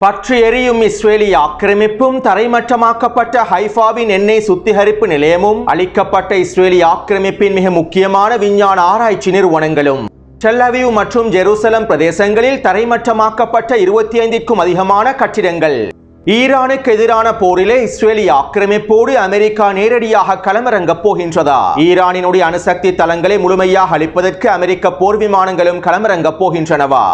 பற்றி எரியும் இஸ்ரேலி ஆக்கிரமிப்பும் தரைமட்டமாக்கப்பட்ட ஹைஃபாவின் எண்ணெய் சுத்திகரிப்பு நிலையமும் அளிக்கப்பட்ட இஸ்ரேலி ஆக்கிரமிப்பின் மிக முக்கியமான விஞ்ஞான ஆராய்ச்சி நிறுவனங்களும் டெல் அவீவ் மற்றும் ஜெருசலம் பிரதேசங்களில் தரைமட்டமாக்கப்பட்ட 25க்கும் அதிகமான கட்டிடங்கள். ஈரானுக்கு எதிரான போரிலே இஸ்ரேலி ஆக்கிரமிப்போடு அமெரிக்கா நேரடியாக களமிறங்கப் போகின்றதா? ஈரானினுடைய அணுசக்தி தளங்களை முழுமையாக அளிப்பதற்கு அமெரிக்க போர் விமானங்களும் களமிறங்கப் போகின்றனவா?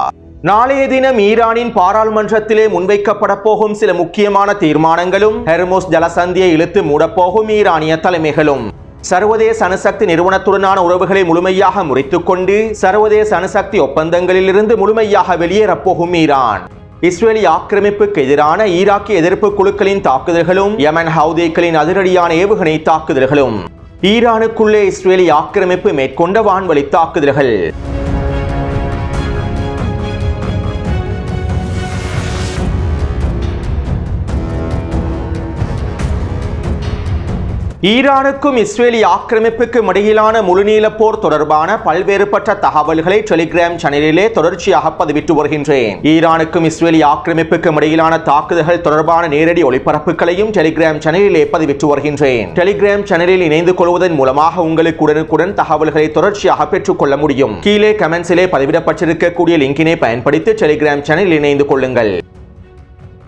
நாளைய தினம் ஈரானின் பாராளுமன்றத்திலே முன்வைக்கப்பட போகும் சில முக்கியமான தீர்மானங்களும் ஹெர்முஸ் ஜலசந்தியை இழுத்து மூடப்போகும் ஈரானிய தலைமைகளும் சர்வதேச அணுசக்தி நிறுவனத்துடனான உறவுகளை முழுமையாக முறித்துக் கொண்டு சர்வதேச அணுசக்தி ஒப்பந்தங்களிலிருந்து முழுமையாக வெளியேறப் போகும் ஈரான். இஸ்ரேலி ஆக்கிரமிப்புக்கு எதிரான ஈராக்கிய எதிர்ப்பு குழுக்களின் தாக்குதல்களும் யமன் ஹவுதிகளின் அதிரடியான ஏவுகணை தாக்குதல்களும் ஈரானுக்குள்ளே இஸ்ரேலி ஆக்கிரமிப்பு மேற்கொண்ட வான்வழி தாக்குதல்கள். ஈரானுக்கும் இஸ்ரேலி ஆக்கிரமிப்புக்கும் இடையிலான முழுநீள போர் தொடர்பான பல்வேறுபட்ட தகவல்களை டெலிகிராம் சேனலிலே தொடர்ச்சியாக பதிவிட்டு வருகின்றேன். ஈரானுக்கும் இஸ்ரேலி ஆக்கிரமிப்புக்கும் இடையிலான தாக்குதல்கள் தொடர்பான நேரடி ஒளிபரப்புகளையும் டெலிகிராம் சேனலிலே பதிவிட்டு வருகின்றேன். டெலிகிராம் சேனலில் இணைந்து கொள்வதன் மூலமாக உங்களுக்கு உடனுக்குடன் தகவல்களை தொடர்ச்சியாக பெற்றுக்கொள்ள முடியும். கீழே கமெண்ட்ஸிலே பதிவிடப்பட்டிருக்கக்கூடிய லிங்கினை பயன்படுத்தி டெலிகிராம் சேனலில் இணைந்து கொள்ளுங்கள்.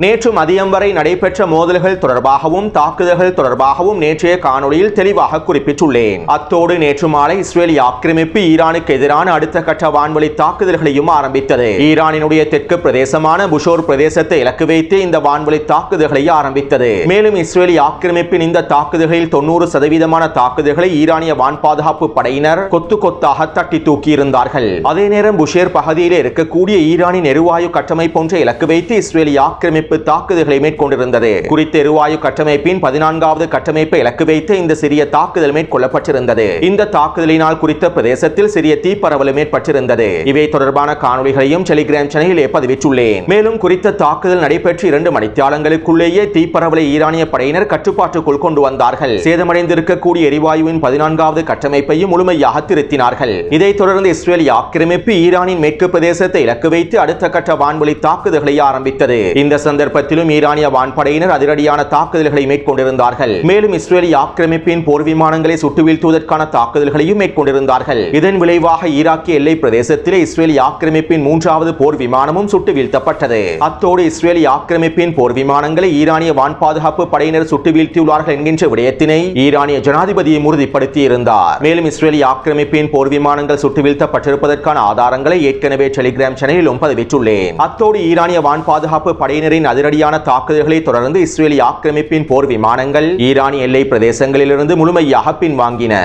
நேற்று மதியம் வரை நடைபெற்ற மோதல்கள் தொடர்பாகவும் தாக்குதல்கள் தொடர்பாகவும் நேற்றைய காணொளியில் தெளிவாக குறிப்பிட்டுள்ளேன். அத்தோடு நேற்று மாலை இஸ்ரேலி ஆக்கிரமிப்பு ஈரானுக்கு எதிரான அடுத்த கட்ட வான்வழி தாக்குதல்களையும் ஆரம்பித்தது. ஈரானினுடைய தெற்கு பிரதேசமான புஷோர் பிரதேசத்தை இலக்கு வைத்து இந்த வான்வழி தாக்குதல்களை ஆரம்பித்தது. மேலும் இஸ்ரேலி ஆக்கிரமிப்பின் இந்த தாக்குதல்களில் 90% தாக்குதல்களை ஈரானிய வான் பாதுகாப்பு படையினர் கொத்து கொத்தாக தட்டி தூக்கியிருந்தார்கள். அதே நேரம் புஷேர் பகுதியிலே இருக்கக்கூடிய ஈரானின் எரிவாயு கட்டமைப்பு ஒன்றை இலக்கு வைத்து இஸ்ரேலி ஆக்கிரமிப்பு தாக்குதல்களை மேற்கொண்டிருந்தது. குறித்த எரிவாயு கட்டமைப்பின் 14வது கட்டமைப்பை இலக்கு வைத்து இந்த சிறிய தாக்குதல் மேற்கொள்ளப்பட்டிருந்தது. இந்த தாக்குதலினால் குறித்த பிரதேசத்தில் சிறிய தீப்பரவலும் ஏற்பட்டிருந்தது. இவை தொடர்பான காணொளிகளையும் டெலிகிராம் சேனலில் பதிவிட்டுள்ளேன். மேலும் குறித்த தாக்குதல் நடைபெற்று 2 மணித்தியாலங்களுக்குள்ளேயே தீப்பரவலை ஈரானிய படையினர் கட்டுப்பாட்டுக்குள் கொண்டு வந்தார்கள். சேதமடைந்திருக்கக்கூடிய எரிவாயுவின் 14வது கட்டமைப்பையும் முழுமையாக திருத்தினார்கள். இதைத் தொடர்ந்து இஸ்ரேலி ஆக்கிரமிப்பு ஈரானின் மேற்கு பிரதேசத்தை இலக்கு வைத்து அடுத்த கட்ட வான்வழி தாக்குதல்களை ஆரம்பித்தது. இந்த சந்தர்ப்பத்திலும் ஈரானிய வான்படையினர் அதிரடியான தாக்குதல்களை மேற்கொண்டிருந்தார்கள். மேலும் இஸ்ரேலி ஆக்கிரமிப்பின் போர் விமானங்களை சுட்டு வீழ்த்துவதற்கான தாக்குதல்களையும் மேற்கொண்டிருந்தார்கள். இதன் விளைவாக ஈராக்கிய எல்லை பிரதேசத்திலே இஸ்ரேலி ஆக்கிரமிப்பின் 3வது போர் விமானமும் சுட்டு வீழ்த்தப்பட்டது. அத்தோடு இஸ்ரேலி ஆக்கிரமிப்பின் போர் விமானங்களை ஈரானிய வான் பாதுகாப்பு படையினர் சுட்டு வீழ்த்தியுள்ளார்கள் என்கின்ற விடயத்தினை ஈரானிய ஜனாதிபதியை உறுதிப்படுத்தியிருந்தார். மேலும் இஸ்ரேலி ஆக்கிரமிப்பின் போர் விமானங்கள் சுட்டு வீழ்த்தப்பட்டிருப்பதற்கான ஆதாரங்களை ஏற்கனவே டெலிகிராம் சேனலிலும் பதிவிட்டுள்ளேன். அத்தோடு ஈரானிய வான் பாதுகாப்பு படையினரின் அதிரடியான தாக்குதல்களை தொடர்ந்து இஸ்ரேலி ஆக்கிரமிப்பின் போர் விமானங்கள் ஈரானிய எல்லை பிரதேசங்களிலிருந்து முழுமையாக பின்வாங்கின.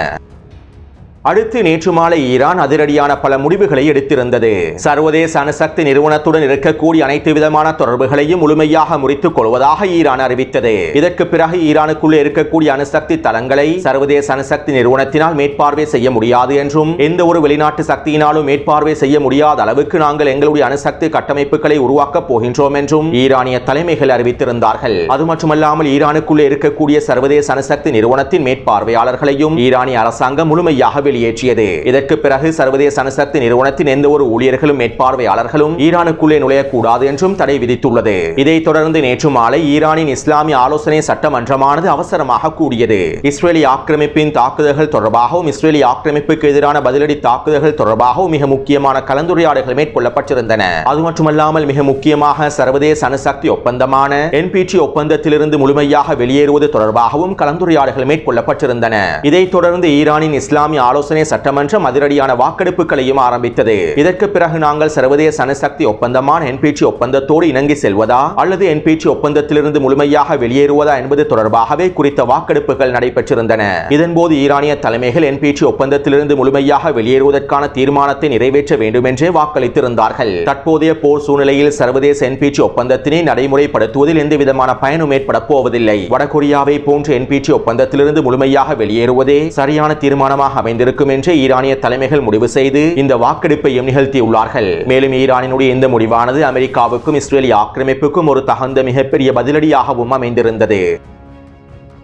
அடுத்து நேற்று மாலை ஈரான் அதிரடியான பல முடிவுகளை எடுத்திருந்தது. சர்வதேச அணுசக்தி நிறுவனத்துடன் இருக்கக்கூடிய அனைத்து விதமான தொடர்புகளையும் முழுமையாக முறித்துக் கொள்வதாக ஈரான் அறிவித்தது. இதற்கு பிறகு ஈரானுக்குள்ளே இருக்கக்கூடிய அணுசக்தி தளங்களை சர்வதேச அணுசக்தி நிறுவனத்தினால் மேற்பார்வை செய்ய முடியாது என்றும் எந்த ஒரு வெளிநாட்டு சக்தியினாலும் மேற்பார்வை செய்ய முடியாத அளவுக்கு நாங்கள் எங்களுடைய அணுசக்தி கட்டமைப்புகளை உருவாக்கப் போகின்றோம் என்றும் ஈரானிய தலைமைகள் அறிவித்திருந்தார்கள். அது மட்டுமல்லாமல் ஈரானுக்குள்ளே இருக்கக்கூடிய சர்வதேச அணுசக்தி நிறுவனத்தின் மேற்பார்வையாளர்களையும் ஈரானிய அரசாங்கம் முழுமையாக வெளியேற்றியது. இதற்கு பிறகு சர்வதேச அணுசக்தி நிறுவனத்தின் எந்த ஒரு ஊழியர்களும் மேற்பார்வையாளர்களும் ஈரானுக்குள்ளே நுழையக்கூடாது என்றும் தடை விதித்துள்ளது. இதைத் தொடர்ந்து நேற்று மாலை ஈரானின் இஸ்லாமிய ஆலோசனை சட்டமன்றமானது அவசரமாக கூடியது. இஸ்ரேலி ஆக்கிரமிப்பின் தாக்குதல்கள் தொடர்பாகவும் இஸ்ரேலி ஆக்கிரமிப்புக்கு எதிரான பதிலடி தாக்குதல்கள் தொடர்பாகவும் மிக முக்கியமான கலந்துரையாடல்கள் மேற்கொள்ளப்பட்டிருந்தன. அது மட்டுமல்லாமல் மிக முக்கியமாக சர்வதேச அணுசக்தி ஒப்பந்தமான NPT ஒப்பந்தத்திலிருந்து முழுமையாக வெளியேறுவது தொடர்பாகவும் கலந்துரையாடல்கள் மேற்கொள்ளப்பட்டிருந்தன. இதைத் தொடர்ந்து ஈரானின் இஸ்லாமிய ஆலோசனை சட்டமன்றம் அதிரடியான வாக்கெடுப்புகளையும் ஆரம்பித்தது. இதற்கு பிறகு நாங்கள் சர்வதேச அணுசக்தி ஒப்பந்தமான NPT ஒப்பந்தத்தோடு இணங்கி செல்வதா அல்லது NPT ஒப்பந்தத்திலிருந்து முழுமையாக வெளியேறுவதா என்பது தொடர்பாகவே குறித்த வாக்கெடுப்புகள் நடைபெற்றிருந்தன. இதன்போது ஈரானிய தலைமைகள் NPT ஒப்பந்தத்திலிருந்து முழுமையாக வெளியேறுவதற்கான தீர்மானத்தை நிறைவேற்ற வேண்டும் என்றே வாக்களித்திருந்தார்கள். தற்போதைய போர் சூழ்நிலையில் சர்வதேச NPT ஒப்பந்தத்தினை நடைமுறைப்படுத்துவதில் எந்த விதமான பயனும் ஏற்பட போவதில்லை. வடகொரியாவை போன்ற NPT ஒப்பந்தத்திலிருந்து முழுமையாக வெளியேறுவதே சரியான தீர்மானமாக அமைந்திருக்கும் என்று ஈரானிய தலைமைகள் முடிவு செய்து இந்த வாக்கெடுப்பையும் நிகழ்த்தியுள்ளார்கள். மேலும் ஈரானினுடைய இந்த முடிவானது அமெரிக்காவுக்கும் இஸ்ரேலி ஆக்கிரமிப்புக்கும் ஒரு தகுந்த மிகப்பெரிய பதிலடியாகவும் அமைந்திருந்தது.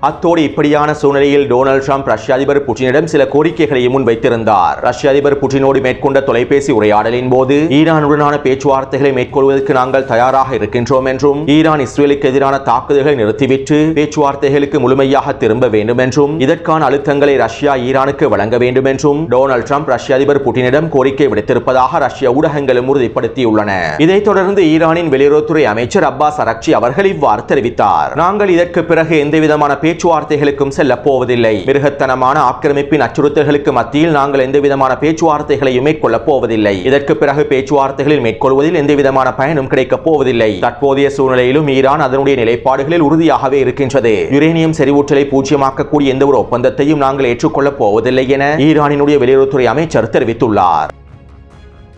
அத்தோடு இப்படியான சூழ்நிலையில் டொனால்ட் ட்ரம்ப் ரஷ்ய அதிபர் புட்டினிடம் சில கோரிக்கைகளையும் முன்வைத்திருந்தார். ரஷ்ய அதிபர் புட்டினோடு மேற்கொண்ட தொலைபேசி உரையாடலின் போது ஈரானுடனான பேச்சுவார்த்தைகளை மேற்கொள்வதற்கு நாங்கள் தயாராக இருக்கின்றோம் என்றும் ஈரான் இஸ்ரேலுக்கு எதிரான தாக்குதல்களை நிறுத்திவிட்டு பேச்சுவார்த்தைகளுக்கு முழுமையாக திரும்ப வேண்டும் என்றும் இதற்கான அழுத்தங்களை ரஷ்யா ஈரானுக்கு வழங்க வேண்டும் என்றும் டொனால்ட் ட்ரம்ப் ரஷ்ய அதிபர் புட்டினிடம் கோரிக்கை விடுத்திருப்பதாக ரஷ்ய ஊடகங்களும் உறுதிப்படுத்தியுள்ளன. இதைத் தொடர்ந்து ஈரானின் வெளியுறவுத்துறை அமைச்சர் அப்பாஸ் அரக்சி அவர்கள் இவ்வாறு தெரிவித்தார். நாங்கள் இதற்கு பிறகு எந்தவிதமான பேச்சுவார்த்தைகளுக்கும் செல்ல போவதில்லை. மிருகத்தனமான ஆக்கிரமிப்பின் அச்சுறுத்தல்களுக்கு மத்தியில் நாங்கள் எந்தவிதமான பேச்சுவார்த்தைகளையும் மேற்கொள்ளப் போவதில்லை. இதற்கு பிறகு பேச்சுவார்த்தைகளில் மேற்கொள்வதில் எந்தவிதமான பயனும் கிடைக்கப் போவதில்லை. தற்போதைய சூழ்நிலையிலும் ஈரான் அதனுடைய நிலைப்பாடுகளில் உறுதியாகவே இருக்கின்றது. யுரேனியம் செறிவூட்டலை பூஜ்ஜியமாக்கக்கூடிய எந்த ஒரு ஒப்பந்தத்தையும் நாங்கள் ஏற்றுக்கொள்ளப் போவதில்லை என ஈரானினுடைய வெளியுறவுத்துறை அமைச்சர் தெரிவித்துள்ளார்.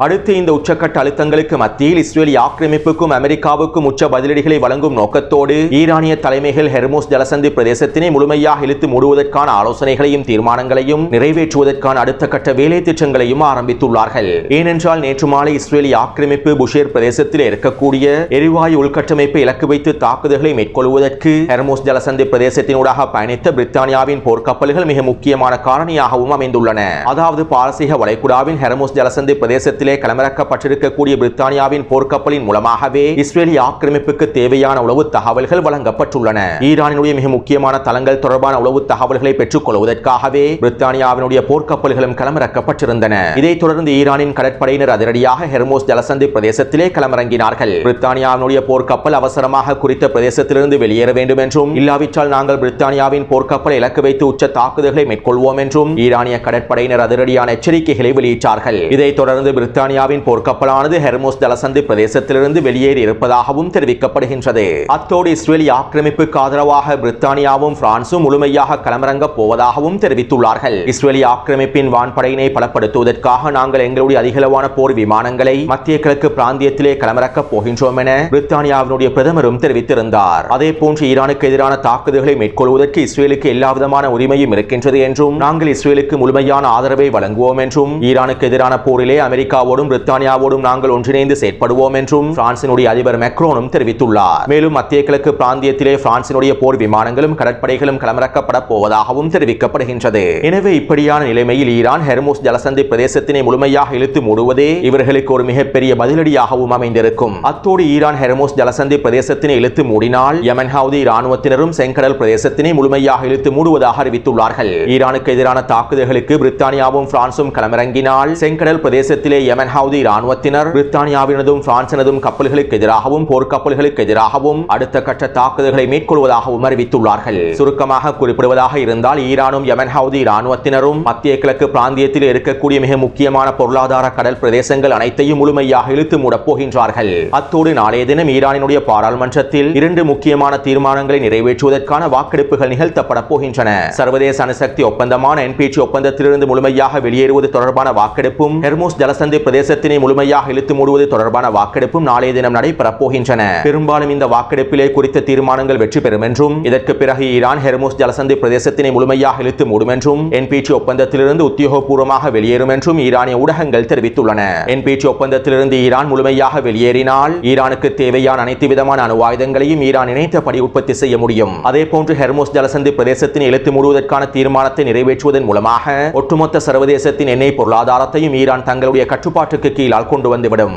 அடுத்து இந்த உச்சக்கட்ட அழுத்தங்களுக்கு மத்தியில் இஸ்ரேலிய ஆக்கிரமிப்புக்கும் அமெரிக்காவுக்கும் உச்ச பதிலடிகளை வழங்கும் நோக்கத்தோடு ஈரானிய தலைமைகள் ஹெர்மோஸ் ஜலசந்தி பிரதேசத்தினை முழுமையாக இழுத்து மூடுவதற்கான ஆலோசனைகளையும் தீர்மானங்களையும் நிறைவேற்றுவதற்கான அடுத்த கட்ட வேலை திட்டங்களையும் ஆரம்பித்துள்ளார்கள். ஏனென்றால் நேற்று மாலை இஸ்ரேலிய ஆக்கிரமிப்பு புஷேர் பிரதேசத்தில் இருக்கக்கூடிய எரிவாயு உள்கட்டமைப்பை இலக்கு வைத்து தாக்குதல்களை மேற்கொள்வதற்கு ஹெர்மோஸ் ஜலசந்தி பிரதேசத்தினூடாக பயணித்த பிரித்தானியாவின் போர்க்கப்பல்கள் மிக முக்கியமான காரணியாகவும் அமைந்துள்ளன. அதாவது பாரசீக வளைகுடாவின் ஹெர்மோஸ் ஜலசந்தி பிரதேசத்தில் களமிறக்கப்பட்டிருக்கக்கூடிய பிரித்தானியாவின் போர்க்கப்பலின் மூலமாகவே இஸ்ரேலிய ஆக்கிரமிப்புக்கு தேவையான உளவு தகவல்கள் வழங்கப்பட்டுள்ளன. ஈரானினுடைய மிக முக்கியமான தளங்கள் தொடர்பான உளவு தகவல்களை பெற்றுக் கொள்வதற்காகவே பிரித்தானியாவினுடைய போர்க்கப்பல்களும் களமிறக்கப்பட்டிருந்தன. இதைத் தொடர்ந்து ஈரானின் கடற்படையினர் அதிரடியாக ஹெர்மோஸ் ஜலசந்தி பிரதேசத்திலே களமிறங்கினார்கள். பிரித்தானியாவினுடைய போர்க்கப்பல் அவசரமாக குறித்த பிரதேசத்திலிருந்து வெளியேற வேண்டும் என்றும் இல்லாவிட்டால் நாங்கள் பிரித்தானியாவின் போர்க்கப்பலை இலக்கு வைத்து உச்ச தாக்குதல்களை மேற்கொள்வோம் என்றும் ஈரானிய கடற்படையினர் அதிரடியான எச்சரிக்கைகளை வெளியிட்டார்கள். இதைத் தொடர்ந்து பிரித்தானியாவின் போர்க்கப்பலானது ஹெர்மோஸ் ஜலசந்தி பிரதேசத்திலிருந்து வெளியேறி இருப்பதாகவும் தெரிவிக்கப்படுகின்றது. அத்தோடு இஸ்ரேலிய ஆக்கிரமிப்புக்கு ஆதரவாக பிரித்தானியாவும் பிரான்சும் முழுமையாக களமிறங்கப் போவதாகவும் தெரிவித்துள்ளார்கள். இஸ்ரேலிய ஆக்கிரமிப்பின் வான்படையினை பலப்படுத்துவதற்காக நாங்கள் எங்களுடைய அதிகளவான போர் விமானங்களை மத்திய கிழக்கு பிராந்தியத்திலே களமிறக்கப் போகின்றோம் என பிரித்தானியாவினுடைய பிரதமரும் தெரிவித்திருந்தார். அதே போன்று ஈரானுக்கு எதிரான தாக்குதல்களை மேற்கொள்வதற்கு இஸ்ரேலுக்கு எல்லாவிதமான உரிமையும் இருக்கின்றது என்றும் நாங்கள் இஸ்ரேலுக்கு முழுமையான ஆதரவை வழங்குவோம் என்றும் ஈரானுக்கு எதிரான போரிலே அமெரிக்காவோடும் பிரித்தானியாவோடும் நாங்கள் ஒன்றிணைந்து செயற்படுவோம் என்றும் பிரான்சினுடைய அதிபர் மேக்ரோனும் தெரிவித்துள்ளார். மேலும் மத்திய கிழக்கு பிராந்தியத்திலே பிரான்சினுடைய போர் விமானங்களும் கடற்படைகளும் களமிறக்கப்பட போவதாகவும் தெரிவிக்கப்படுகின்றது. எனவே இப்படியான நிலைமையில் ஈரான் ஹெர்மோஸ் ஜலசந்தி பிரதேசத்தினை முழுமையாக இழுத்து மூடுவதே இவர்களுக்கு ஒரு மிகப்பெரிய பதிலடியாகவும் அமைந்திருக்கும். அத்தோடு ஈரான் ஹெர்மோஸ் ஜலசந்தி பிரதேசத்தினை இழுத்து மூடினால் யமன் ஹவுதி இராணுவத்தினரும் செங்கடல் பிரதேசத்தினை முழுமையாக இழுத்து மூடுவதாக அறிவித்துள்ளார்கள். ஈரானுக்கு எதிரான தாக்குதல்களுக்கு பிரித்தானியாவும் பிரான்சும் களமிறங்கினால் செங்கடல் பிரதேசத்திலே யமன் ஹவுதி இராணுவத்தினர் பிரித்தானியாவினதும் பிரான்சினதும் கப்பல்களுக்கு எதிராகவும் போர்க்கப்பல்களுக்கு எதிராகவும் அடுத்த கட்ட தாக்குதல்களை மேற்கொள்வதாகவும் அறிவித்துள்ளார்கள். சுருக்கமாக குறிப்பிடுவதாக இருந்தால் ஈரானும் யமன் ஹவுதி இராணுவத்தினரும் மத்திய கிழக்கு பிராந்தியத்தில் இருக்கக்கூடிய மிக முக்கியமான பொருளாதார கடல் பிரதேசங்கள் அனைத்தையும் முழுமையாக இழுத்து மூடப் போகின்றார்கள். அத்தோடு நாளைய தினம் ஈரானினுடைய பாராளுமன்றத்தில் 2 முக்கியமான தீர்மானங்களை நிறைவேற்றுவதற்கான வாக்கெடுப்புகள் நிகழ்த்தப்பட போகின்றன. சர்வதேச அணுசக்தி ஒப்பந்தமான NPT ஒப்பந்தத்திலிருந்து முழுமையாக வெளியேறுவது தொடர்பான வாக்கெடுப்பும் ஹெர்மோஸ் ஜலசந்தி பிரதேசத்தினை முழுமையாக இழுத்து மூடுவது தொடர்பான வாக்கெடுப்பும் நாளைய தினம் நடைபெறப் போகின்றன. பெரும்பாலும் இந்த வாக்கெடுப்பிலே குறித்த தீர்மானங்கள் வெற்றி பெறும் என்றும் இதற்கு பிறகு ஈரான் ஹெர்மோஸ் ஜலசந்தி பிரதேசத்தினை முழுமையாக இழுத்து மூடும் என்றும் NPT ஒப்பந்தத்திலிருந்து உத்தியோகபூர்வமாக வெளியேறும் என்றும் ஈரானிய ஊடகங்கள் தெரிவித்துள்ளன. NPT ஒப்பந்தத்திலிருந்து ஈரான் முழுமையாக வெளியேறினால் ஈரானுக்கு தேவையான அனைத்து விதமான அணு ஆயுதங்களையும் ஈரான் நினைத்தபடி உற்பத்தி செய்ய முடியும். அதேபோன்று ஹெர்மோஸ் ஜலசந்தி பிரதேசத்தினை இழுத்து மூடுவதற்கான தீர்மானத்தை நிறைவேற்றுவதன் மூலமாக ஒட்டுமொத்த சர்வதேசத்தின் எண்ணெய் பொருளாதாரத்தையும் ஈரான் தங்களுடைய கட்டுப்பாட்டுக்கு கீழால் கொண்டு வந்துவிடும்.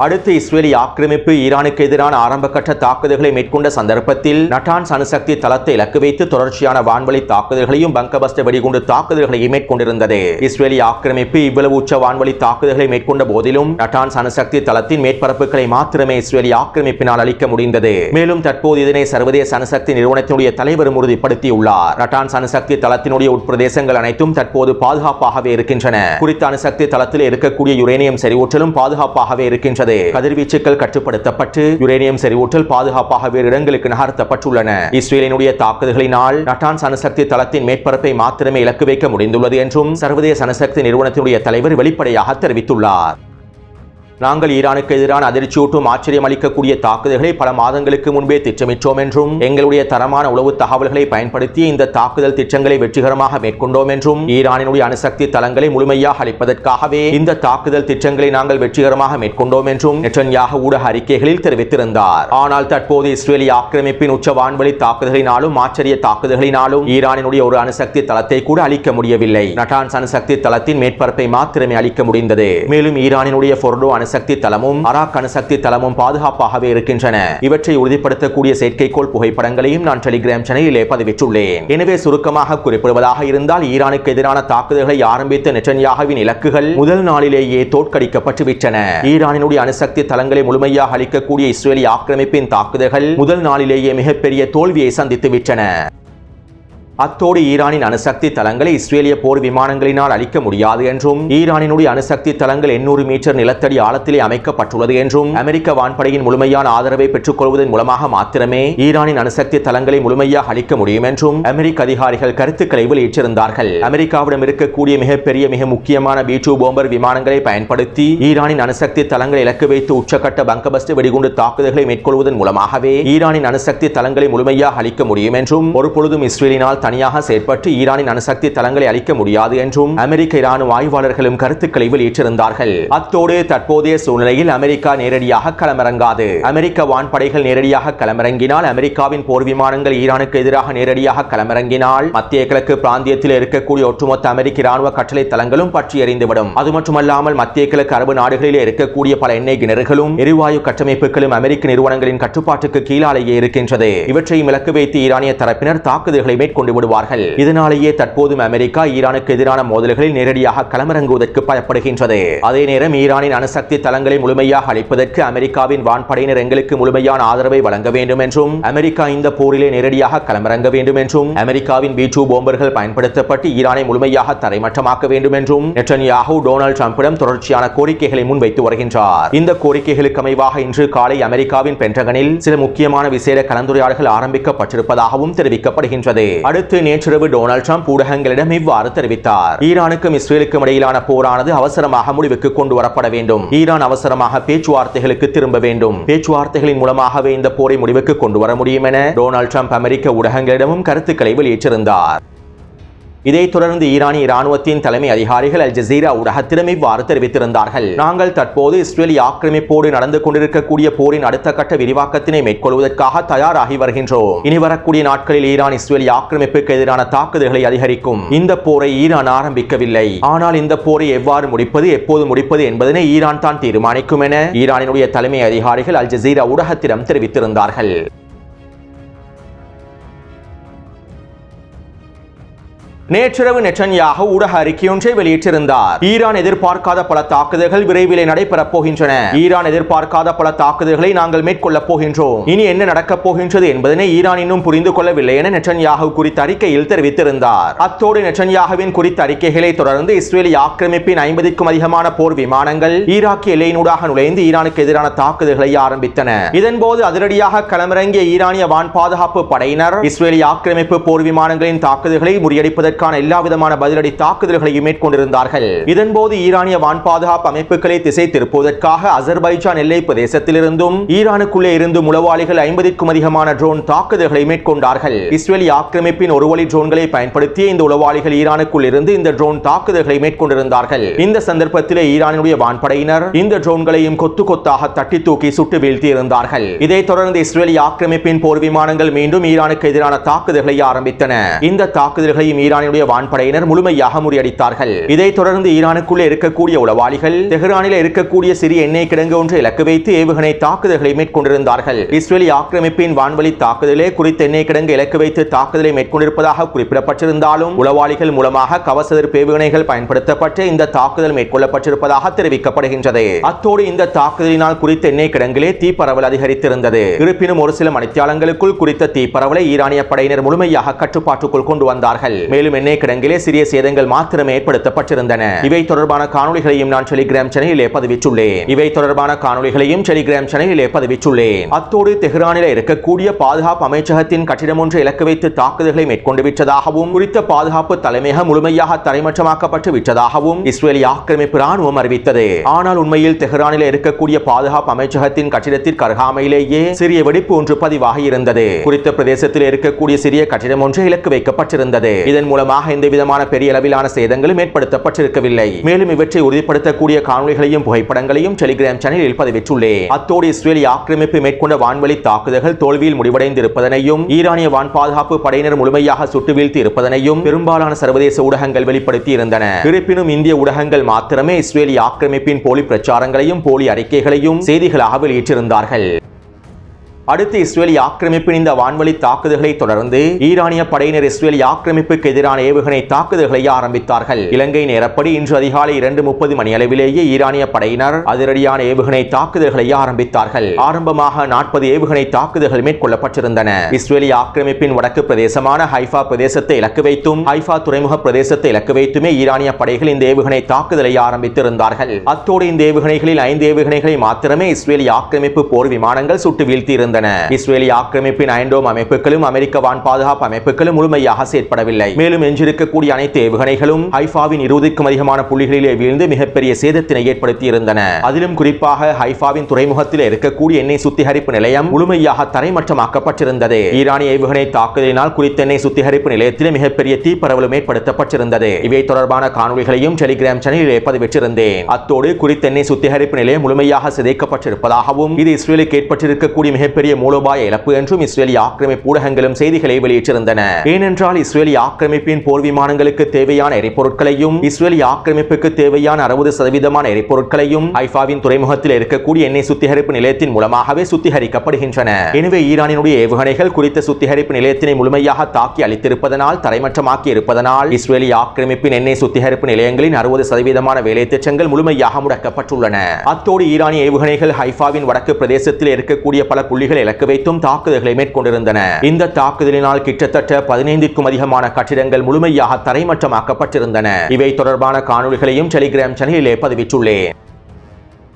அடுத்து இஸ்ரேலிய ஆக்கிரமிப்பு ஈரானுக்கு எதிரான ஆரம்ப கட்ட தாக்குதல்களை மேற்கொண்ட சந்தர்ப்பத்தில் நட்டான்ஸ் அணுசக்தி தளத்தை இலக்கு வைத்து தொடர்ச்சியான வான்வழி தாக்குதல்களையும் பங்கபஸ்ட் வெடிகுண்டு தாக்குதல்களையும் மேற்கொண்டிருந்தது. இஸ்ரேலிய ஆக்கிரமிப்பு இவ்வளவு உச்ச வான்வழி தாக்குதல்களை மேற்கொண்ட போதிலும் நட்டான்ஸ் அணுசக்தி தளத்தின் மேற்பரப்புகளை மாத்திரமே இஸ்ரேலிய ஆக்கிரமிப்பினால் அளிக்க முடிந்தது. மேலும் தற்போது இதனை சர்வதேச அணுசக்தி நிறுவனத்தினுடைய தலைவரும் உறுதிப்படுத்தியுள்ளார். நட்டான்ஸ் அணுசக்தி தளத்தினுடைய உட்பிரதேசங்கள் அனைத்தும் தற்போது பாதுகாப்பாகவே இருக்கின்றன. குறித்த அணுசக்தி தளத்தில் இருக்கக்கூடிய யுரேனியம் செறிவூட்டலும் பாதுகாப்பாகவே இருக்கின்றது. கதிர்வீச்சுக்கள் கட்டுப்படுத்தப்பட்டு யுரேனியம் செறிவூட்டல் பாதுகாப்பாக வேறு இடங்களுக்கு நகர்த்தப்பட்டுள்ளன. இஸ்ரேலினுடைய தாக்குதல்களினால் நட்டான்ஸ் அணுசக்தி தளத்தின் மேற்பரப்பை மாத்திரமே இலக்கு வைக்க முடிந்துள்ளது என்றும் சர்வதேச அணுசக்தி நிறுவனத்தினுடைய தலைவர் வெளிப்படையாக தெரிவித்துள்ளார். நாங்கள் ஈரானுக்கு எதிரான அதிர்ச்சியூட்டும் ஆச்சரியம் அளிக்கக்கூடிய தாக்குதல்களை பல மாதங்களுக்கு முன்பே திட்டமிட்டோம் என்றும் எங்களுடைய தரமான உளவு தகவல்களை பயன்படுத்தி இந்த தாக்குதல் திட்டங்களை வெற்றிகரமாக மேற்கொண்டோம் என்றும் ஈரானினுடைய அணுசக்தி தளங்களை முழுமையாக அளிப்பதற்காகவே இந்த தாக்குதல் திட்டங்களை நாங்கள் வெற்றிகரமாக மேற்கொண்டோம் என்றும் நெட்டன்யாஹு ஊடக அறிக்கைகளில் தெரிவித்திருந்தார். ஆனால் தற்போது இஸ்ரேலிய ஆக்கிரமிப்பின் உச்ச வான்வழி தாக்குதலினாலும் ஆச்சரிய தாக்குதல்களினாலும் ஈரானினுடைய ஒரு அணுசக்தி தளத்தை கூட அளிக்க முடியவில்லை. நட்டான்ஸ் அணுசக்தி தளத்தின் மேற்பரப்பை மாத்திரமே அளிக்க முடிந்தது. மேலும் ஈரானினுடைய ஃபோர்டோ அணுசக்தி தளமும் அராக் அணுசக்தி தளமும் பாதுகாப்பாகவே இருக்கின்றன. இவற்றை உறுதிப்படுத்தக்கூடிய செயற்கைக்கோள் புகைப்படங்களையும் நான் டெலிகிராம் சேனலிலே பதிவிட்டுள்ளேன். எனவே சுருக்கமாக குறிப்பிடுவதாக இருந்தால் ஈரானுக்கு எதிரான தாக்குதல்களை ஆரம்பித்த நெட்டன்யாஹுவின் இலக்குகள் முதல் நாளிலேயே தோற்கடிக்கப்பட்டுவிட்டன. ஈரானினுடைய அணுசக்தி தளங்களை முழுமையாக அளிக்கக்கூடிய இஸ்ரேலிய ஆக்கிரமிப்பின் தாக்குதல்கள் முதல் நாளிலேயே மிகப்பெரிய தோல்வியை சந்தித்துவிட்டன. அத்தோடு ஈரானின் அணுசக்தி தளங்களை இஸ்ரேலிய போர் விமானங்களினால் அளிக்க முடியாது என்றும் ஈரானினுடைய அணுசக்தி தளங்கள் 800 மீட்டர் நிலத்தடி ஆழத்திலே அமைக்கப்பட்டுள்ளது என்றும் அமெரிக்க வான்படையின் முழுமையான ஆதரவை பெற்றுக் கொள்வதன் மூலமாக மாத்திரமே ஈரானின் அணுசக்தி தளங்களை முழுமையாக அளிக்க முடியும் என்றும் அமெரிக்க அதிகாரிகள் கருத்துக்களை வெளியிட்டிருந்தார்கள். அமெரிக்காவிடம் இருக்கக்கூடிய மிக முக்கியமான B-2 போம்பர் விமானங்களை பயன்படுத்தி ஈரானின் அணுசக்தி தளங்களை இலக்கு வைத்து உச்சக்கட்ட பங்கபஸ்ட் வெடிகுண்டு தாக்குதல்களை மேற்கொள்வதன் மூலமாகவே ஈரானின் அணுசக்தி தளங்களை முழுமையாக அளிக்க முடியும் என்றும் ஒருபொழுதும் இஸ்ரேலினால் தனியாக செயற்பட்டு ஈரானின் அணுசக்தி தளங்களை அளிக்க முடியாது என்றும் அமெரிக்க இராணுவ ஆய்வாளர்களும் கருத்துக்களை வெளியிட்டிருந்தார்கள். அத்தோடு தற்போதைய சூழ்நிலையில் அமெரிக்கா நேரடியாக களமிறங்காது. அமெரிக்க வான்படைகள் நேரடியாக களமிறங்கினால், அமெரிக்காவின் போர் விமானங்கள் ஈரானுக்கு எதிராக நேரடியாக களமிறங்கினால் மத்திய கிழக்கு பிராந்தியத்தில் இருக்கக்கூடிய ஒட்டுமொத்த அமெரிக்க இராணுவ கட்டளை தளங்களும் பற்றி எறிந்துவிடும். அது மட்டுமல்லாமல் மத்திய கிழக்கு அரபு நாடுகளிலே இருக்கக்கூடிய பல எண்ணெய் கிணறுகளும் எரிவாயு கட்டமைப்புகளும் அமெரிக்க நிறுவனங்களின் கட்டுப்பாட்டுக்கு கீழாலேயே இருக்கின்றது. இவற்றையும் இலக்கு வைத்து ஈரானிய தரப்பினர் தாக்குதல்களை மேற்கொண்டு விடுவார்கள். இதனாலேயே தற்போதும் அமெரிக்கா ஈரானுக்கு எதிரான மோதல்களில் நேரடியாக களமிறங்குவதற்கு பயப்படுகின்றது. அதே நேரம் ஈரானின் அணுசக்தி தளங்களை முழுமையாக அளிப்பதற்கு அமெரிக்காவின் வான்படையினர் எங்களுக்கு முழுமையான ஆதரவை வழங்க வேண்டும் என்றும் அமெரிக்கா இந்த போரிலே நேரடியாக களமிறங்க வேண்டும் என்றும் அமெரிக்காவின் B-2 போம்பர்கள் பயன்படுத்தப்பட்டு ஈரானை முழுமையாக தரைமட்டமாக்க வேண்டும் என்றும் நெட்டன்யாஹு டொனால்ட் ட்ரம்பிடம் தொடர்ச்சியான கோரிக்கைகளை முன்வைத்து வருகின்றார். இந்த கோரிக்கைகளுக்கு அமைவாக இன்று காலை அமெரிக்காவின் பென்டகனில் சில முக்கியமான விசேட கலந்துரையாடல்கள் ஆரம்பிக்கப்பட்டிருப்பதாகவும் தெரிவிக்கப்படுகின்றது. அடுத்து நேற்றிரவு டொனால்ட் ட்ரம்ப் ஊடகங்களிடம் இவ்வாறு தெரிவித்தார். ஈரானுக்கும் இஸ்ரேலுக்கும் இடையிலான போரானது அவசரமாக முடிவுக்கு கொண்டு வரப்பட வேண்டும். ஈரான் அவசரமாக பேச்சுவார்த்தைகளுக்கு திரும்ப வேண்டும். பேச்சுவார்த்தைகளின் மூலமாகவே இந்த போரை முடிவுக்கு கொண்டு வர முடியும் என டொனால்ட் ட்ரம்ப் அமெரிக்க ஊடகங்களிடமும் கருத்துக்களை வெளியிட்டிருந்தார். இதைத் தொடர்ந்து ஈரானிய இராணுவத்தின் தலைமை அதிகாரிகள் அல் ஜசீரா ஊடகத்திடம் இவ்வாறு தெரிவித்திருந்தார்கள். நாங்கள் தற்போது இஸ்ரேலிய ஆக்கிரமிப்போடு நடந்து கொண்டிருக்கக்கூடிய போரின் அடுத்த கட்ட விரிவாக்கத்தினை மேற்கொள்வதற்காக தயாராகி வருகின்றோம். இனி வரக்கூடிய நாட்களில் ஈரான் இஸ்ரேலிய ஆக்கிரமிப்புக்கு எதிரான தாக்குதல்களை அதிகரிக்கும். இந்த போரை ஈரான் ஆரம்பிக்கவில்லை. ஆனால் இந்த போரை எவ்வாறு முடிப்பது, எப்போது முடிப்பது என்பதனை ஈரான் தான் தீர்மானிக்கும் என ஈரானினுடைய தலைமை அதிகாரிகள் அல் ஜசீரா ஊடகத்திடம் தெரிவித்திருந்தார்கள். நேற்றிரவு நெட்டன்யாஹு ஊடக அறிக்கையொன்றை வெளியிட்டிருந்தார். ஈரான் எதிர்பார்க்காத பல தாக்குதல்கள் விரைவில் நடைபெறப் போகின்றன. ஈரான் எதிர்பார்க்காத பல தாக்குதல்களை நாங்கள் மேற்கொள்ளப் போகின்றோம். இனி என்ன நடக்கப் போகின்றது என்பதனை ஈரான் இன்னும் புரிந்து கொள்ளவில்லை என நெட்டன்யாஹு குறித்த அறிக்கையில் தெரிவித்திருந்தார். அத்தோடு நெட்டன்யாஹுவின் குறித்த அறிக்கைகளை தொடர்ந்து இஸ்ரேலிய ஆக்கிரமிப்பின் 50க்கும் அதிகமான போர் விமானங்கள் ஈராக்கிய எல்லையினூடாக நுழைந்து ஈரானுக்கு எதிரான தாக்குதல்களை ஆரம்பித்தன. இதன்போது அதிரடியாக களமிறங்கிய ஈரானிய வான் பாதுகாப்பு படையினர் இஸ்ரேலிய ஆக்கிரமிப்பு போர் விமானங்களின் தாக்குதல்களை முறியடிப்பதற்கு எல்லா விதமான பதிலடி தாக்குதல்களையும் மேற்கொண்டிருந்தார்கள். இதன்போது ஈரானிய வான் பாதுகாப்பு அமைப்புகளை திசை திருப்புவதற்காக அசர்பைஜான் எல்லை பிரதேசத்திலிருந்தும் ஈரானுக்குள்ளே இருந்து உளவாளிகள் 50க்கும் அதிகமான ட்ரோன் தாக்குதல்களை மேற்கொண்டார்கள். இஸ்ரேலிய ஆக்கிரமிப்பின் ஒரு வழி ட்ரோன்களை பயன்படுத்திய இந்த உளவாளிகள் ஈரானுக்குள் இருந்து இந்த ட்ரோன் தாக்குதல்களை மேற்கொண்டிருந்தார்கள். இந்த சந்தர்ப்பத்திலே ஈரானுடைய வான்படையினர் இந்த ட்ரோன்களையும் கொத்து கொத்தாக தட்டி தூக்கி சுட்டு வீழ்த்தி இருந்தார்கள். இதைத் தொடர்ந்து இஸ்ரேலிய ஆக்கிரமிப்பின் போர் விமானங்கள் மீண்டும் ஈரானுக்கு எதிரான தாக்குதல்களை ஆரம்பித்தன. இந்த தாக்குதல்களையும் ஈரானிய வான்படையினர் முழுமையாக முறியடித்தார்கள். இதைத் தொடர்ந்து ஈரானுக்குள்ளே இருக்கக்கூடிய உளவாளிகள் தெஹ்ரானில் இருக்கக்கூடிய சிறிய எண்ணெய் கிடங்கு ஒன்றை இலக்கு வைத்து ஏவுகணை தாக்குதல்களை மேற்கொண்டிருந்தார்கள். இஸ்ரேலிய ஆக்கிரமிப்பின் வான்வழி தாக்குதலே குறித்த எண்ணெய் கிடங்கு இலக்கு வைத்து தாக்குதலை மேற்கொண்டிருப்பதாக குறிப்பிடப்பட்டிருந்தாலும் உளவாளிகள் மூலமாக கவச எதிர்ப்பு ஏவுகணைகள் பயன்படுத்தப்பட்டு இந்த தாக்குதல் மேற்கொள்ளப்பட்டிருப்பதாக தெரிவிக்கப்படுகின்றது. அத்தோடு இந்த தாக்குதலினால் குறித்த எண்ணெய் கிடங்கிலே தீப்பரவல் அதிகரித்திருந்தது. இருப்பினும் ஒரு சில மணித்தியாலங்களுக்குள் குறித்த தீப்பரவலை ஈரானிய படையினர் முழுமையாக கட்டுப்பாட்டுக்குள் கொண்டு வந்தார்கள். மேலும் மேலும் எண்ணெய் கிடங்கிலே சிறிய சேதங்கள் மாத்திரமே ஏற்படுத்தப்பட்டிருந்தன. இவை தொடர்பான காணொளிகளையும் நான் டெலிகிராம் சேனலிலே பதிவிட்டுள்ளேன். அத்தோடு தெஹ்ரானில் இருக்கக்கூடிய பாதுகாப்பு அமைச்சகத்தின் கட்டிடம் ஒன்றை இலக்கு வைத்து தாக்குதல்களை மேற்கொண்டு விட்டதாகவும் குறித்த பாதுகாப்பு தலைமையகம் முழுமையாக தரைமட்டமாக்கப்பட்டு விட்டதாகவும் இஸ்ரேலிய ஆக்கிரமிப்பு ராணுவம் அறிவித்தது. ஆனால் உண்மையில் தெஹ்ரானில் இருக்கக்கூடிய பாதுகாப்பு அமைச்சகத்தின் கட்டிடத்திற்கு அருகாமையிலேயே சிறிய வெடிப்பு ஒன்று பதிவாகி இருந்தது. குறித்த பிரதேசத்தில் இருக்கக்கூடிய சிறிய கட்டிடம் ஒன்று இலக்கு வைக்கப்பட்டிருந்தது. இதன் மூலமாக எந்த விதமான பெரிய அளவிலான சேதங்களும் ஏற்படுத்தப்பட்டிருக்கவில்லை. மேலும் இவற்றை உறுதிப்படுத்தக்கூடிய காணொளிகளையும் புகைப்படங்களையும் டெலிகிராம் சேனலில் பதிவிட்டுள்ளேன். அத்தோடு இஸ்ரேலிய ஆக்கிரமிப்பு மேற்கொண்ட வான்வழி தாக்குதல்கள் தோல்வியில் முடிவடைந்திருப்பதனையும் ஈரானிய வான் பாதுகாப்பு படையினர் முழுமையாக சுட்டு வீழ்த்தி இருப்பதனையும் பெரும்பாலான சர்வதேச ஊடகங்கள் வெளிப்படுத்தி இருந்தன. இருப்பினும் இந்திய ஊடகங்கள் மாத்திரமே இஸ்ரேலிய ஆக்கிரமிப்பின் போலி பிரச்சாரங்களையும் போலி அறிக்கைகளையும் செய்திகளாக வெளியிட்டிருந்தார்கள். அடுத்து இஸ்ரேலிய ஆக்கிரமிப்பின் இந்த வான்வழி தாக்குதல்களை தொடர்ந்து ஈரானிய படையினர் இஸ்ரேலிய ஆக்கிரமிப்புக்கு எதிரான ஏவுகணை தாக்குதல்களை ஆரம்பித்தார்கள். இலங்கை நேரப்படி இன்று அதிகாலை 2:30 மணியளவிலேயே ஈரானிய படையினர் அதிரடியான ஏவுகணை தாக்குதல்களை ஆரம்பித்தார்கள். ஆரம்பமாக 40 ஏவுகணை தாக்குதல்கள் மேற்கொள்ளப்பட்டிருந்தன. இஸ்ரேலிய ஆக்கிரமிப்பின் வடக்கு பிரதேசமான ஹைஃபா பிரதேசத்தை இலக்கு வைத்தும் ஹைஃபா துறைமுக பிரதேசத்தை இலக்கு வைத்துமே ஈரானிய படைகள் இந்த ஏவுகணை தாக்குதலை ஆரம்பித்திருந்தார்கள். அத்தோடு இந்த ஏவுகணைகளில் 5 ஏவுகணைகளை மாத்திரமே இஸ்ரேலிய ஆக்கிரமிப்பு போர் விமானங்கள் சுட்டு வீழ்த்தியிருந்தன. இஸ்ரேலிய ஆக்கிரமிப்பின் அயன் டோம் அமைப்புகளும் அமெரிக்க வான் பாதுகாப்பு அமைப்புகளும் முழுமையாக செயற்படவில்லை. மேலும் எஞ்சிருக்கக்கூடிய அனைத்து ஏவுகணைகளும் ஹைஃபாவின் 20க்கும் அதிகமான புள்ளிகளிலே வீழ்ந்து மிகப்பெரிய சேதத்தினை ஏற்படுத்தியிருந்தன. அதிலும் குறிப்பாக ஹைஃபாவின் துறைமுகத்தில் இருக்கக்கூடிய எண்ணெய் சுத்திகரிப்பு நிலையம் முழுமையாக தரைமட்டமாக்கப்பட்டிருந்தது. ஈரானிய ஏவுகணை தாக்குதலினால் குறித்த எண்ணெய் சுத்திகரிப்பு நிலையத்தில் மிகப்பெரிய தீப்பரவலும் ஏற்படுத்தப்பட்டிருந்தது. இவை தொடர்பான காணொளிகளையும் டெலிகிராம் சேனலிலே பதிவிட்டிருந்தேன். அத்தோடு குறித்த எண்ணெய் சுத்திகரிப்பு நிலையம் முழுமையாக சிதைக்கப்பட்டிருப்பதாகவும் இது இஸ்ரேலுக்கு ஏற்பட்டிருக்கக்கூடிய மிகப்பெரிய மூலோபாய இழப்பு என்றும் இஸ்ரேலிய ஆக்கிரமிப்பு ஊடகங்களும் செய்திகளை வெளியிட்டிருந்தன. ஏனென்றால் இஸ்ரேலிய ஆக்கிரமிப்பின் போர் விமானங்களுக்கு தேவையான எரிபொருட்களையும் இஸ்ரேலிய ஆக்கிரமிப்புக்கு தேவையான 60% எரிபொருட்களையும் ஹைஃபாவின் துறைமுகத்தில் இருக்கக்கூடிய எண்ணெய் சுத்திகரிப்பு நிலையத்தின் மூலமாகவே சுத்திகரிக்கப்படுகின்றன. எனவே ஈரானினுடைய ஏவுகணைகள் குறித்த சுத்திகரிப்பு நிலையத்தினை முழுமையாக தாக்கி அளித்திருப்பதனால் தரைமட்டமாக்கி இருப்பதனால் இஸ்ரேலிய ஆக்கிரமிப்பின் எண்ணெய் சுத்திகரிப்பு நிலையங்களின் 60% வேலை திட்டங்கள் முழுமையாக முடக்கப்பட்டுள்ளன. அத்தோடு ஈரானிய ஏவுகணைகள் ஹைஃபாவின் வடக்கு பிரதேசத்தில் இருக்கக்கூடிய பல புள்ளிகளை இலக்கு வைத்தும் தாக்குதல்களை மேற்கொண்டிருந்தன. இந்த தாக்குதலினால் கிட்டத்தட்ட 15க்கும் அதிகமான கட்டிடங்கள் முழுமையாக தரைமட்டமாக்கப்பட்டிருந்தன. இவை தொடர்பான காணொளிகளையும் டெலிகிராம் சேனலிலே பதிவிட்டுள்ளேன்.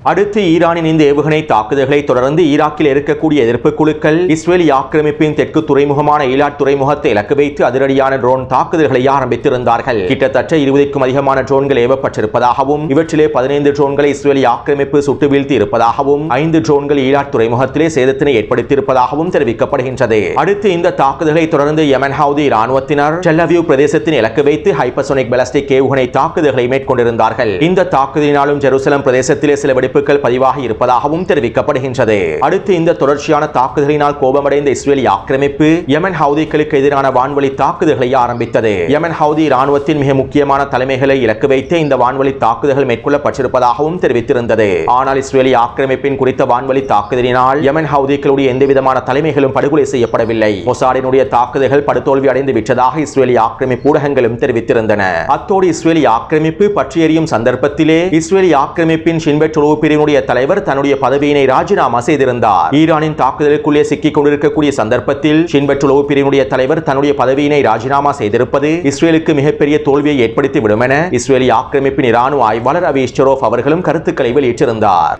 அடுத்து ஈரானின் இந்த ஏவுகணை தாக்குதல்களை தொடர்ந்து ஈராக்கில் இருக்கக்கூடிய எதிர்ப்பு குழுக்கள் இஸ்ரேலிய ஆக்கிரமிப்பின் தெற்கு துறைமுகமான ஈலாட் துறைமுகத்தை இலக்கு வைத்து அதிரடியான ட்ரோன் தாக்குதல்களை ஆரம்பித்திருந்தார்கள். கிட்டத்தட்ட 20க்கும் அதிகமான ட்ரோன்கள் ஏவப்பட்டிருப்பதாகவும் இவற்றிலே 15 ட்ரோன்களை இஸ்ரேலிய ஆக்கிரமிப்பு சுட்டு வீழ்த்தி இருப்பதாகவும் 5 ட்ரோன்கள் ஈலாட் துறைமுகத்திலே சேதத்தினை ஏற்படுத்தியிருப்பதாகவும் தெரிவிக்கப்படுகின்றது. அடுத்து இந்த தாக்குதல்களை தொடர்ந்து யெமன் ஹவுதி இராணுவத்தினர் டெல் அவீவ் பிரதேசத்தின் இலக்கு வைத்து ஹைப்பர்சோனிக் பாலிஸ்டிக் ஏவுகணை தாக்குதல்களை மேற்கொண்டிருந்தார்கள். இந்த தாக்குதலினாலும் ஜெருசலம் பிரதேசத்திலே சில பதிவாகி இருப்பதாகவும் தெரிவிக்கப்படுகின்றது. அடுத்து இந்த தொடர்ச்சியான தாக்குதலினால் கோபமடைந்த இஸ்ரேலிய ஆக்கிரமிப்பு யெமன் ஹவுதிகளுக்கு எதிரான வான்வழி தாக்குதல்களை ஆரம்பித்தது. யெமன் ஹவுதி இராணுவத்தின் மிக முக்கியமான தலைமைகளை இலக்கு வைத்து இந்த வான்வழி தாக்குதல்கள் மேற்கொள்ளப்பட்டிருப்பதாகவும் தெரிவித்திருந்தது. ஆனால் இஸ்ரேலிய ஆக்கிரமிப்பின் குறித்த வான்வழி தாக்குதலினால் யெமன் ஹவுதிகளுடைய எந்தவிதமான தலைமைகளும் படுகொலை செய்யப்படவில்லை. மொசாடினுடைய தாக்குதல்கள் படுதோல்வி அடைந்து விட்டதாக இஸ்ரேலிய ஆக்கிரமிப்பு ஊடகங்களும் தெரிவித்திருந்தன. அத்தோடு இஸ்ரேலிய ஆக்கிரமிப்பு பற்றி எறியும் சந்தர்ப்பத்திலே இஸ்ரேலிய ஆக்கிரமிப்பின் ஷின்பெட் பிரிவினுடைய தலைவர் தன்னுடைய பதவியினை ராஜினாமா செய்திருந்தார். ஈரானின் தாக்குதலுக்குள்ளே சிக்கிக் கொண்டிருக்கக்கூடிய சந்தர்ப்பத்தில் ஷின்பெட் பிரிவினுடைய தலைவர் தன்னுடைய பதவியினை ராஜினாமா செய்திருப்பது இஸ்ரேலுக்கு மிகப்பெரிய தோல்வியை ஏற்படுத்திவிடும் என இஸ்ரேலிய ஆக்கிரமிப்பின் இராணுவ ஆய்வாளர் அவி இஷ்சரோவ் அவர்களும் கருத்துக்களை வெளியிட்டிருந்தார்.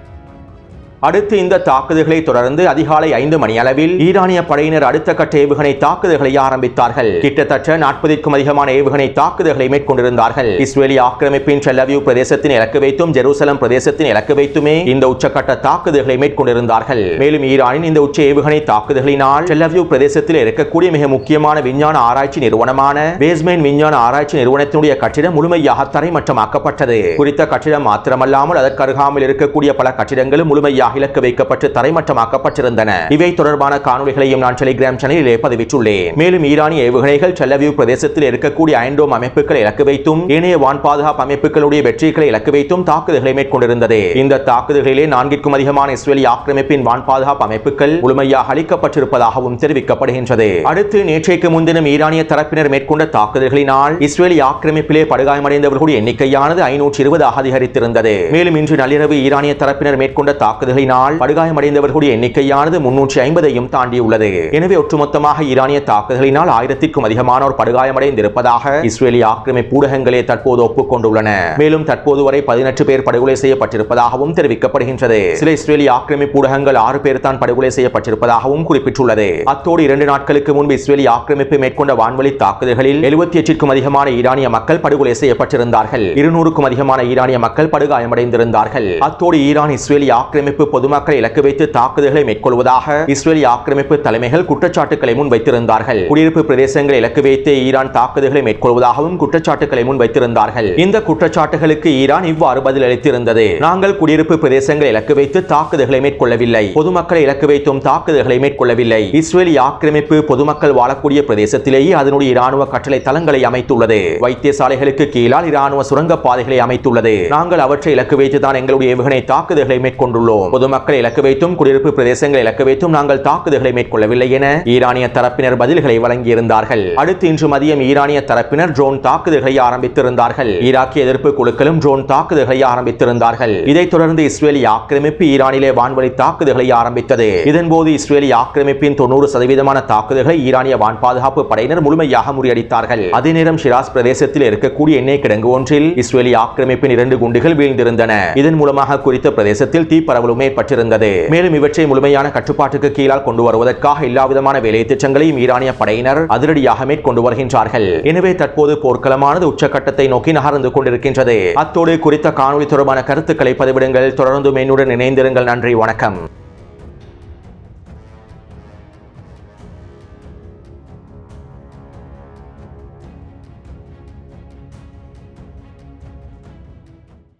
அடுத்து இந்த தாக்குதல்களை தொடர்ந்து அதிகாலை 5 மணியளவில் ஈரானிய படையினர் அடுத்த கட்ட ஏவுகணை தாக்குதல்களை ஆரம்பித்தார்கள். கிட்டத்தட்ட 40க்கும் அதிகமான ஏவுகணை தாக்குதல்களை மேற்கொண்டிருந்தார்கள். இஸ்ரேலிய ஆக்கிரமிப்பின் டெல் அவீவ் பிரதேசத்தின் இலக்கு வைத்தும் ஜெருசலம் பிரதேசத்தின் இலக்கு வைத்துமே இந்த உச்சக்கட்ட தாக்குதல்களை மேற்கொண்டிருந்தார்கள். மேலும் ஈரானின் இந்த உச்ச ஏவுகணை தாக்குதல்களினால் டெல் அவீவ் பிரதேசத்தில் இருக்கக்கூடிய மிக முக்கியமான விஞ்ஞான ஆராய்ச்சி நிறுவனமான பேஸ்மென் விஞ்ஞான ஆராய்ச்சி நிறுவனத்தினுடைய கட்டிடம் முழுமையாக தரைமட்டமாக்கப்பட்டது. குறித்த கட்டிடம் மாத்திரமல்லாமல் அதற்கு அருகாமல் இருக்கக்கூடிய பல கட்டிடங்களும் முழுமையாக இலக்கு வைக்கப்பட்டு தரைமட்டமாக்கப்பட்டிருந்தன. இவை தொடர்பான காணொளிகளையும் நான் டெலிகிராம் சேனலிலே பதிவிட்டுள்ளேன். மேலும் ஈரானிய ஏவுகணைகள் டெல் அவீவ் பிரதேசத்தில் இருக்கக்கூடிய அயன் டோம் அமைப்புகளை இலக்கு வைத்தும் ஏனைய வான் பாதுகாப்பு அமைப்புகளுடைய வெற்றிகளை இலக்கு வைத்தும் தாக்குதல்களை மேற்கொண்டிருந்தது. இந்த தாக்குதல்களிலே 4க்கும் அதிகமான இஸ்ரேலிய ஆக்கிரமிப்பின் வான் பாதுகாப்பு அமைப்புகள் முழுமையாக அளிக்கப்பட்டிருப்பதாகவும் தெரிவிக்கப்படுகின்றது. அடுத்து நேற்றைக்கு முன்தினம் ஈரானிய தரப்பினர் மேற்கொண்ட தாக்குதல்களினால் இஸ்ரேலிய ஆக்கிரமிப்பிலே படுகாயமடைந்தவர்களுடைய எண்ணிக்கையானது 520 அதிகரித்திருந்தது. மேலும் இன்று நள்ளிரவு ஈரானிய தரப்பினர் மேற்கொண்ட தாக்குதல்கள் தாக்குதல்களினால் படுகாயமடைந்தவர்களுடைய எண்ணிக்கையானது 350ஐயும் தாண்டியுள்ளது. எனவே ஒட்டுமொத்தமாக ஈரானிய தாக்குதல்களினால் 1000க்கும் அதிகமானோர் படுகாயமடைந்திருப்பதாக இஸ்ரேலிய ஆக்கிரமிப்பு ஊடகங்களே தற்போது ஒப்புக்கொண்டுள்ளன. மேலும் தற்போது வரை 18 பேர் படுகொலை செய்யப்பட்டிருப்பதாகவும் தெரிவிக்கப்படுகின்றது. சில இஸ்ரேலிய ஆக்கிரமிப்பு ஊடகங்கள் 6 பேர் தான் படுகொலை செய்யப்பட்டிருப்பதாகவும் குறிப்பிட்டுள்ளது. அத்தோடு 2 நாட்களுக்கு முன்பு இஸ்ரேலிய ஆக்கிரமிப்பு மேற்கொண்ட வான்வழி தாக்குதல்களில் 78க்கும் அதிகமான ஈரானிய மக்கள் படுகொலை செய்யப்பட்டிருந்தார்கள். 200க்கும் அதிகமான ஈரானிய மக்கள் படுகாயமடைந்திருந்தார்கள். அத்தோடு ஈரான் இஸ்ரேலிய ஆக்கிரமிப்பு பொதுமக்களை இலக்கு வைத்து தாக்குதல்களை மேற்கொள்வதாக இஸ்ரேலிய ஆக்கிரமிப்பு தலைமைகள் குற்றச்சாட்டுகளை முன்வைத்திருந்தார்கள். குடியிருப்பு பிரதேசங்களை இலக்கு வைத்து ஈரான் தாக்குதல்களை மேற்கொள்வதாகவும் குற்றச்சாட்டுகளை முன்வைத்திருந்தார்கள். இந்த குற்றச்சாட்டுகளுக்கு ஈரான் இவ்வாறு பதிலளித்திருந்தது. நாங்கள் குடியிருப்பு பிரதேசங்களை இலக்கு வைத்து தாக்குதல்களை மேற்கொள்ளவில்லை, பொதுமக்களை இலக்கு வைத்தும் தாக்குதல்களை மேற்கொள்ளவில்லை. இஸ்ரேலிய ஆக்கிரமிப்பு பொதுமக்கள் வாழக்கூடிய பிரதேசத்திலேயே அதனுடைய இராணுவ கட்டளை தளங்களை அமைத்துள்ளது. வைத்தியசாலைகளுக்கு கீழால் இராணுவ சுரங்க பாதைகளை அமைத்துள்ளது. நாங்கள் அவற்றை இலக்கு வைத்துதான் எங்களுடைய ஏவுகணை தாக்குதல்களை மேற்கொண்டுள்ளோம். பொதுமக்களை இலக்கு வைத்தும் குடியிருப்பு பிரதேசங்களை இலக்கு வைத்தும் நாங்கள் தாக்குதல்களை மேற்கொள்ளவில்லை என ஈரானிய தரப்பினர் பதில்களை வழங்கியிருந்தார்கள். அடுத்து இன்று மதியம் ஈரானிய தரப்பினர் ட்ரோன் தாக்குதல்களை ஆரம்பித்திருந்தார்கள். ஈராக்கிய எதிர்ப்பு குழுக்களும் ட்ரோன் தாக்குதல்களை ஆரம்பித்திருந்தார்கள். இதைத் தொடர்ந்து இஸ்ரேலிய ஆக்கிரமிப்பு ஈரானிலே வான்வழி தாக்குதல்களை ஆரம்பித்தது. இதன்போது இஸ்ரேலிய ஆக்கிரமிப்பின் 90% தாக்குதல்களை ஈரானிய வான் பாதுகாப்பு படையினர் முழுமையாக முறியடித்தார்கள். அதே நேரம் ஷிராஸ் பிரதேசத்தில் இருக்கக்கூடிய எண்ணெய் கிடங்கு ஒன்றில் இஸ்ரேலிய ஆக்கிரமிப்பின் 2 குண்டுகள் வீழ்ந்திருந்தன. இதன் மூலமாக குறித்த பிரதேசத்தில் தீப்பரவலும் ஏற்பட்டிருந்தது. மேலும் இவற்றை முழுமையான கட்டுப்பாட்டுக்கு கீழால் கொண்டு வருவதற்காக எல்லாவிதமான வேலை திட்டங்களையும் ஈரானிய படையினர் அதிரடியாக மேற்கொண்டு வருகின்றார்கள். எனவே தற்போது போர்க்களமானது உச்சகட்டத்தை நோக்கி நகர்ந்து கொண்டிருக்கின்றது. அத்தோடு குறித்த காணொலி தொடர்பான கருத்துக்களை பதிவிடுங்கள். தொடர்ந்து என்னுடன் இணைந்திருங்கள். நன்றி, வணக்கம்.